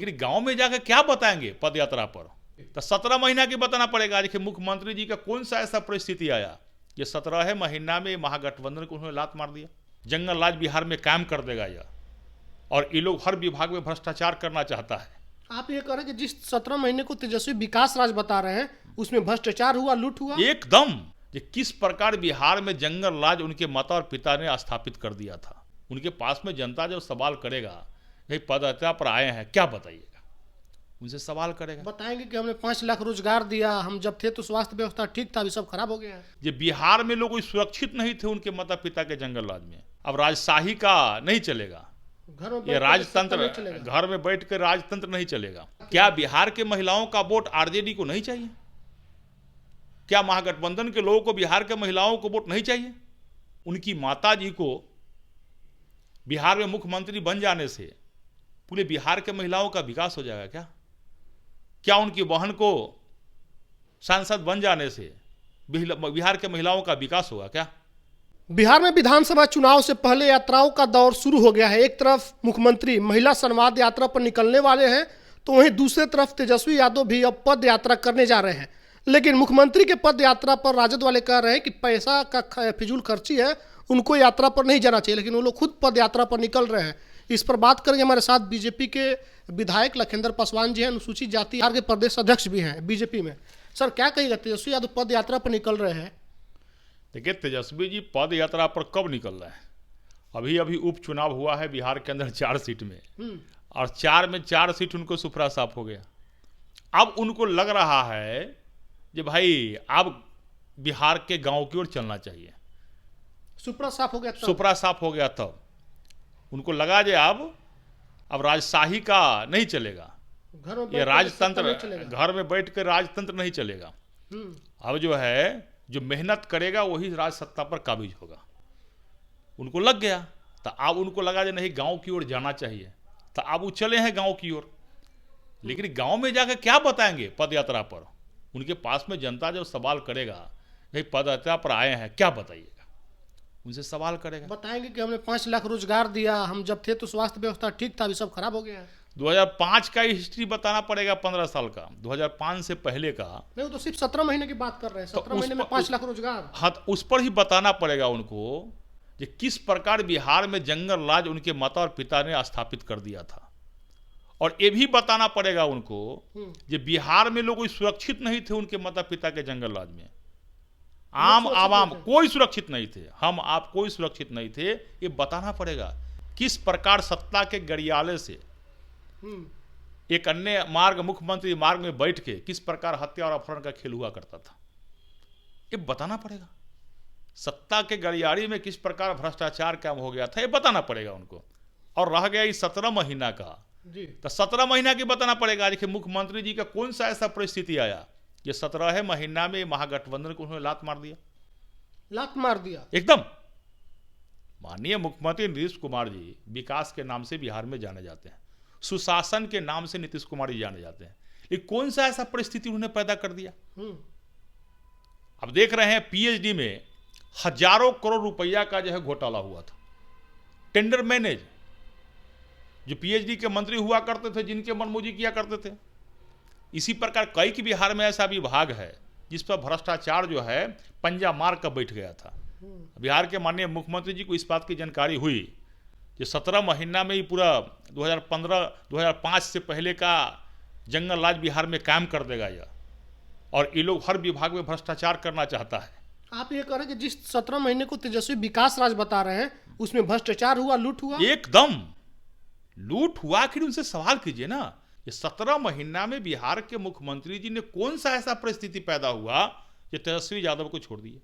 लेकिन गांव में जाकर क्या बताएंगे पद यात्रा पर? तो 17 महीना की बताना पड़ेगा। देखिए मुख्यमंत्री जी का कौन सा ऐसा परिस्थिति आया कि 17 महीना में महागठबंधन को उन्होंने लात मार दिया। जंगल राज बिहार में कायम कर देगा यह, और ये लोग हर विभाग में भ्रष्टाचार करना चाहता है। आप ये कह रहे हैं कि जिस 17 महीने को तेजस्वी विकास राज बता रहे हैं उसमें भ्रष्टाचार हुआ, लूट हुआ? एकदम। ये किस प्रकार बिहार में जंगल राज उनके माता और पिता ने स्थापित कर दिया था। उनके पास में जनता जब सवाल करेगा, भाई पदयात्रा पर आए हैं क्या बताइएगा, उनसे सवाल करेगा। बताएंगे कि हमने 5 लाख रोजगार दिया, हम जब थे तो स्वास्थ्य व्यवस्था ठीक था, अभी सब खराब हो गया है। ये बिहार में लोग सुरक्षित नहीं थे उनके माता पिता के जंगल राज में। अब राजशाही का नहीं चलेगा, घर में ये राजतंत्र, घर में बैठ कर राजतंत्र नहीं चलेगा। क्या बिहार के महिलाओं का वोट आरजेडी को नहीं चाहिए? क्या महागठबंधन के लोगों को बिहार के महिलाओं को वोट नहीं चाहिए? उनकी माता जी को बिहार में मुख्यमंत्री बन जाने से पूरे बिहार के महिलाओं का विकास हो जाएगा क्या? क्या उनकी बहन को सांसद बन जाने से बिहार के महिलाओं का विकास होगा क्या? बिहार में विधानसभा चुनाव से पहले यात्राओं का दौर शुरू हो गया है। एक तरफ मुख्यमंत्री महिला संवाद यात्रा पर निकलने वाले हैं, तो वहीं दूसरी तरफ तेजस्वी यादव भी अब पद यात्रा करने जा रहे हैं। लेकिन मुख्यमंत्री के पद यात्रा पर राजद वाले कह रहे हैं कि पैसा का फिजूल खर्ची है, उनको यात्रा पर नहीं जाना चाहिए, लेकिन वो लोग खुद पद यात्रा पर निकल रहे हैं। इस पर बात करेंगे। हमारे साथ बीजेपी के विधायक लखिंदर पासवान जी हैं, अनुसूचित जाति बिहार के प्रदेश अध्यक्ष भी हैं बीजेपी में। सर क्या कहिएगा, तेजस्वी यादव पद यात्रा पर निकल रहे हैं? देखिए तेजस्वी जी पद यात्रा पर कब निकल रहे हैं? अभी अभी उपचुनाव हुआ है बिहार के अंदर 4 सीट में, और 4 में 4 सीट उनको सुफरा साफ हो गया। अब उनको लग रहा है कि भाई अब बिहार के गांव की ओर चलना चाहिए। सुपरा साफ हो गया, सुपरा साफ हो गया तब उनको लगा जे अब राजशाही का नहीं चलेगा, ये राजतंत्र, घर में बैठ कर राजतंत्र नहीं चलेगा। अब जो है जो मेहनत करेगा वही राज सत्ता पर काबिज होगा। उनको लग गया, तो अब उनको लगा जो नहीं गांव की ओर जाना चाहिए, तो अब वो चले हैं गांव की ओर। लेकिन गांव में जाकर क्या बताएंगे पद यात्रा पर? उनके पास में जनता जब सवाल करेगा, भाई पद यात्रा पर आए हैं क्या बताइएगा, उनसे सवाल करेगा। बताएंगे कि हमने 5 लाख रोजगार दिया, हम जब थे तो स्वास्थ्य व्यवस्था ठीक था, अभी सब खराब हो गया है। 2005 का हिस्ट्री बताना पड़ेगा, 15 साल का, 2005 से पहले का नहीं। वो तो सिर्फ 17 महीने की बात कर रहे हैं, 17 महीने में 5 लाख रोजगार। हाँ, उस पर ही बताना पड़ेगा उनको कि किस प्रकार बिहार में जंगल राज उनके माता और पिता ने स्थापित कर दिया था। और ये भी बताना पड़ेगा उनको कि बिहार में लोग सुरक्षित नहीं थे उनके माता पिता के जंगल राज में। आम आवाम कोई सुरक्षित नहीं थे, हम आप कोई सुरक्षित नहीं थे। ये बताना पड़ेगा किस प्रकार सत्ता के गरियाले से एक अन्य मार्ग, मुख्यमंत्री मार्ग में बैठ के किस प्रकार हत्या और अपहरण का खेल हुआ करता था, ये बताना पड़ेगा। सत्ता के गरियाड़ी में किस प्रकार भ्रष्टाचार क्या हो गया था, ये बताना पड़ेगा उनको। और रह गया इस 17 महीना का, तो 17 महीना की बताना पड़ेगा। देखिए मुख्यमंत्री जी का कौन सा ऐसा परिस्थिति आया कि 17 महीना में महागठबंधन को उन्होंने लात मार दिया। लात मार दिया एकदम। माननीय मुख्यमंत्री नीतीश कुमार जी विकास के नाम से बिहार में जाने जाते हैं, सुशासन के नाम से नीतीश कुमार जी जाने जाते हैं, लेकिन कौन सा ऐसा परिस्थिति उन्होंने पैदा कर दिया। अब देख रहे हैं पीएचडी में हजारों करोड़ रुपया का जो है घोटाला हुआ था, टेंडर मैनेज। जो पीएचडी के मंत्री हुआ करते थे, जिनके मनमौजी किया करते थे। इसी प्रकार कई कि बिहार में ऐसा विभाग है जिस पर भ्रष्टाचार जो है पंजा मार कर बैठ गया था। बिहार के माननीय मुख्यमंत्री जी को इस बात की जानकारी हुई कि 17 महीना में ही पूरा 2015-2005 से पहले का जंगल राज बिहार में कायम कर देगा यह, और ये लोग हर विभाग में भ्रष्टाचार करना चाहता है। आप ये कह रहे हैं कि जिस 17 महीने को तेजस्वी विकास राज बता रहे हैं उसमें भ्रष्टाचार हुआ, लूट हुआ? एकदम लूट हुआ। आखिर उनसे सवाल कीजिए ना, ये 17 महीना में बिहार के मुख्यमंत्री जी ने कौन सा ऐसा परिस्थिति पैदा हुआ कि तेजस्वी यादव को छोड़ दिए,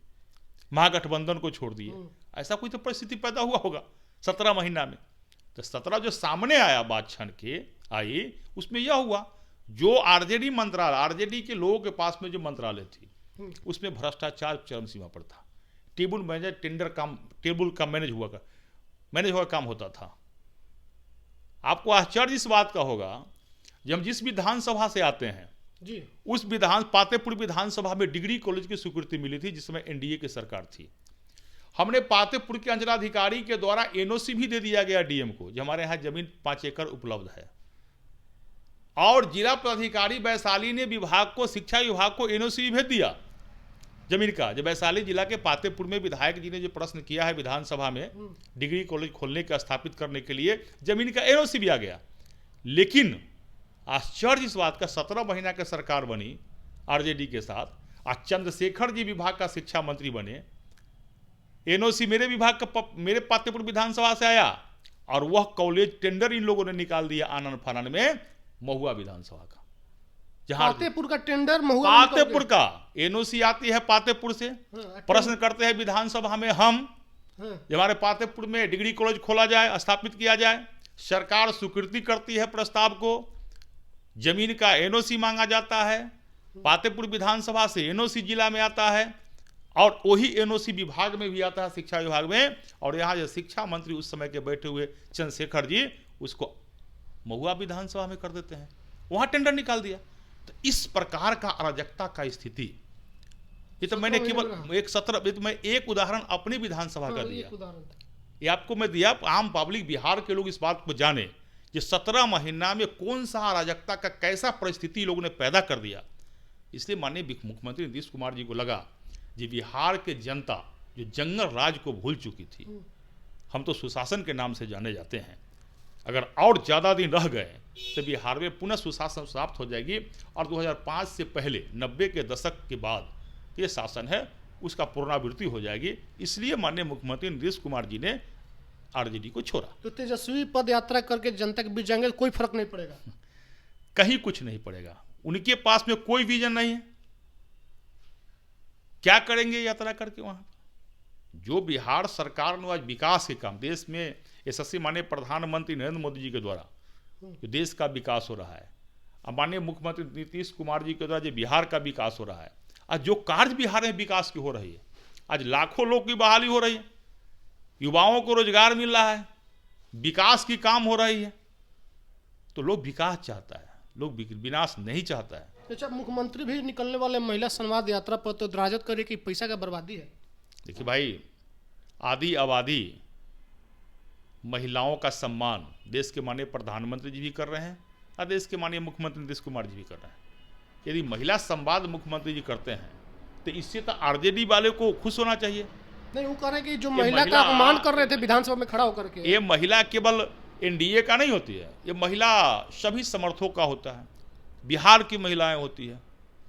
महागठबंधन को छोड़ दिए। ऐसा कोई तो परिस्थिति पैदा हुआ होगा 17 महीना में। तो 17 जो सामने आया बात क्षण के आई, उसमें यह हुआ जो आरजेडी मंत्रालय, आरजेडी के लोगों के पास में जो मंत्रालय थी उसमें भ्रष्टाचार चरम सीमा पर था। टेबल मैनेजर टेंडर काम, टेबल का मैनेज हुआ काम होता था। आपको आश्चर्य इस बात का होगा, जब हम जिस विधानसभा से आते हैं जी, उस पातेपुर विधानसभा में डिग्री कॉलेज की स्वीकृति मिली थी जिसमें एनडीए की सरकार थी। हमने पातेपुर के अंचलाधिकारी के द्वारा एनओसी भी दे दिया गया डीएम को, जो हमारे यहाँ जमीन 5 एकड़ उपलब्ध है। और जिला पदाधिकारी वैशाली ने विभाग को, शिक्षा विभाग को एनओसी भेज दिया जमीन का। जब वैशाली जिला के पातेपुर में विधायक जी ने जो प्रश्न किया है विधानसभा में डिग्री कॉलेज खोलने का, स्थापित करने के लिए जमीन का एनओसी भी आ गया। लेकिन आश्चर्य इस बात का, 17 महीना की सरकार बनी आरजेडी के साथ, आज चंद्रशेखर जी विभाग का शिक्षा मंत्री बने, एनओसी मेरे विभाग का, मेरे पातेपुर विधानसभा से आया, और वह कॉलेज टेंडर इन लोगों ने निकाल दिया आनन फानन में महुआ विधानसभा का, जहां पातेपुर का टेंडर महुआ में पातेपुर का एनओसी आती है पातेपुर से। प्रश्न करते हैं विधानसभा में हम, हमारे पातेपुर में डिग्री कॉलेज खोला जाए, स्थापित किया जाए, सरकार स्वीकृति करती है प्रस्ताव को, जमीन का एनओसी मांगा जाता है, पातेपुर विधानसभा से एनओसी जिला में आता है, और वही एनओसी विभाग में भी आता है, शिक्षा विभाग में। और यहाँ जो शिक्षा मंत्री उस समय के बैठे हुए चंद्रशेखर जी, उसको महुआ विधानसभा में कर देते हैं, वहां टेंडर निकाल दिया। तो इस प्रकार का अराजकता का स्थिति, ये तो मैंने केवल मैं एक उदाहरण अपनी विधानसभा का दिया, ये आपको मैं दिया, आम पब्लिक बिहार के लोग इस बात को जाने कि 17 महीना में कौन सा अराजकता का कैसा परिस्थिति लोगों ने पैदा कर दिया। इसलिए माननीय मुख्यमंत्री नीतीश कुमार जी को लगा कि बिहार के जनता जो जंगल राज को भूल चुकी थी, हम तो सुशासन के नाम से जाने जाते हैं, अगर और ज़्यादा दिन रह गए तो बिहार में पुनः सुशासन समाप्त हो जाएगी, और 2005 से पहले 90 के दशक के बाद ये शासन है उसका पुनरावृत्ति हो जाएगी। इसलिए माननीय मुख्यमंत्री नीतीश कुमार जी ने आरजेडी को छोड़ा। तो तेजस्वी पद यात्रा करके जनता के बीच जाएंगे, कोई फर्क नहीं पड़ेगा? कहीं कुछ नहीं पड़ेगा, उनके पास में कोई विजन नहीं है। क्या करेंगे यात्रा करके वहां? जो बिहार सरकार ने आज विकास के काम, देश में यशस्वी माननीय प्रधानमंत्री नरेंद्र मोदी जी के द्वारा जो देश का विकास हो रहा है, अब माननीय मुख्यमंत्री नीतीश कुमार जी के द्वारा जो बिहार का विकास हो रहा है, आज जो कार्य बिहार में विकास की हो रही है, आज लाखों लोग की बहाली हो रही है, युवाओं को रोजगार मिल रहा है, विकास की काम हो रही है, तो लोग विकास चाहता है, लोग विनाश नहीं चाहता है। अच्छा, मुख्यमंत्री भी निकलने वाले महिला संवाद यात्रा पर तो दराजत करे कि पैसा का बर्बादी है। देखिए भाई, आधी आबादी महिलाओं का सम्मान देश के माननीय प्रधानमंत्री जी भी कर रहे हैं और देश के माननीय मुख्यमंत्री नीतीश कुमार जी भी कर रहे हैं। यदि महिला संवाद मुख्यमंत्री जी करते हैं तो इससे तो आरजेडी वाले को खुश होना चाहिए। नहीं, वो कह रहे हैं कि जो महिला का अपमान कर रहे थे विधानसभा में खड़ा होकर के, ये महिला केवल एनडीए का नहीं होती है, ये महिला सभी समर्थकों का होता है, बिहार की महिलाएं होती है,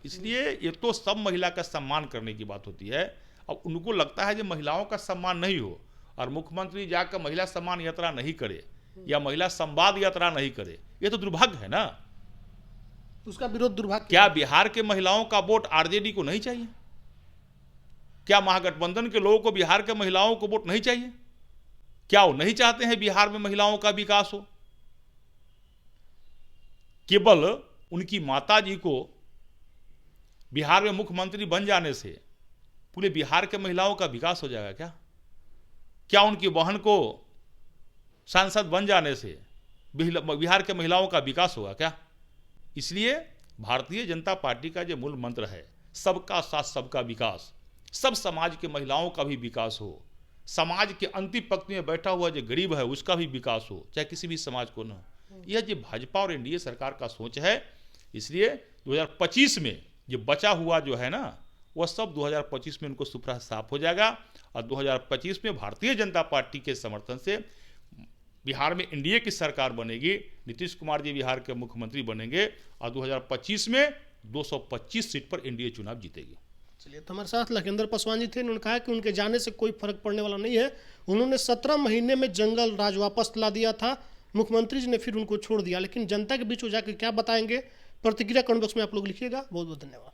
इसलिए ये तो सब महिला का सम्मान करने की बात होती है। अब उनको लगता है कि महिलाओं का सम्मान नहीं हो और मुख्यमंत्री जाकर महिला सम्मान यात्रा नहीं करे या महिला संवाद यात्रा नहीं करे, ये तो दुर्भाग्य है ना, उसका विरोध दुर्भाग्य। क्या बिहार के महिलाओं का वोट आरजेडी को नहीं चाहिए? क्या महागठबंधन के लोगों को बिहार के महिलाओं को वोट नहीं चाहिए? क्या वो नहीं चाहते हैं बिहार में महिलाओं का विकास हो? केवल उनकी माता जी को बिहार में मुख्यमंत्री बन जाने से पूरे बिहार के महिलाओं का विकास हो जाएगा क्या? क्या उनकी बहन को सांसद बन जाने से बिहार के महिलाओं का विकास होगा क्या? इसलिए भारतीय जनता पार्टी का जो मूल मंत्र है, सबका साथ सबका विकास, सब समाज के महिलाओं का भी विकास हो, समाज के अंतिम पंक्ति में बैठा हुआ जो गरीब है उसका भी विकास हो, चाहे किसी भी समाज को न, यह जो भाजपा और एनडीए सरकार का सोच है। इसलिए 2025 में जो बचा हुआ जो है ना, वह सब 2025 में उनको सुपड़ा साफ हो जाएगा और 2025 में भारतीय जनता पार्टी के समर्थन से बिहार में एनडीए की सरकार बनेगी, नीतीश कुमार जी बिहार के मुख्यमंत्री बनेंगे और 2025 में 225 सीट पर एनडीए चुनाव जीतेगी। चलिए, तो हमारे साथ लखिंदर पासवान जी थे। उन्होंने कहा कि उनके जाने से कोई फर्क पड़ने वाला नहीं है। उन्होंने 17 महीने में जंगल राज वापस ला दिया था, मुख्यमंत्री जी ने फिर उनको छोड़ दिया, लेकिन जनता के बीच हो जाकर क्या बताएंगे? प्रतिक्रिया कमेंट बॉक्स में आप लोग लिखिएगा। बहुत बहुत धन्यवाद।